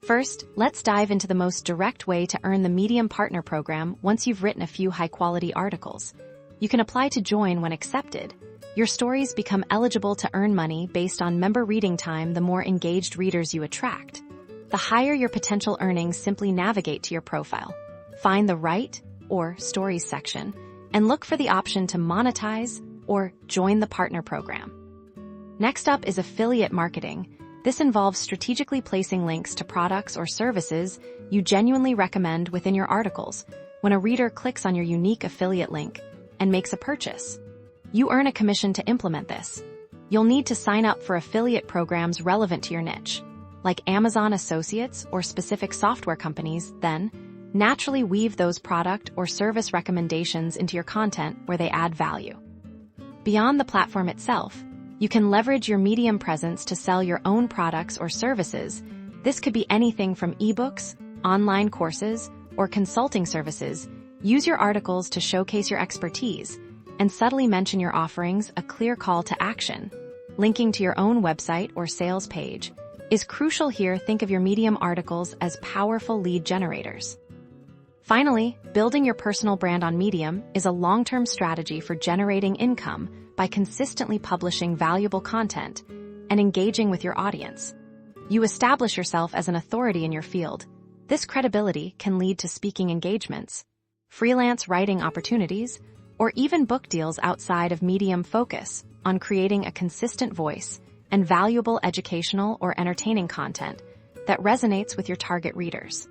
First, let's dive into the most direct way to earn the Medium Partner Program once you've written a few high-quality articles. You can apply to join when accepted. Your stories become eligible to earn money based on member reading time the more engaged readers you attract. The higher your potential earnings, simply navigate to your profile. Find the Write or Stories section and look for the option to monetize or join the partner program. Next up is affiliate marketing. This involves strategically placing links to products or services you genuinely recommend within your articles. When a reader clicks on your unique affiliate link and makes a purchase, you earn a commission to implement this. You'll need to sign up for affiliate programs relevant to your niche, like Amazon Associates or specific software companies, then naturally weave those product or service recommendations into your content where they add value. Beyond the platform itself, you can leverage your Medium presence to sell your own products or services. This could be anything from ebooks, online courses, or consulting services. Use your articles to showcase your expertise and subtly mention your offerings. A clear call to action, linking to your own website or sales page, is crucial here. Think of your Medium articles as powerful lead generators. Finally, building your personal brand on Medium is a long-term strategy for generating income by consistently publishing valuable content and engaging with your audience. You establish yourself as an authority in your field. This credibility can lead to speaking engagements, freelance writing opportunities, or even book deals outside of Medium. Focus on creating a consistent voice and valuable educational or entertaining content that resonates with your target readers.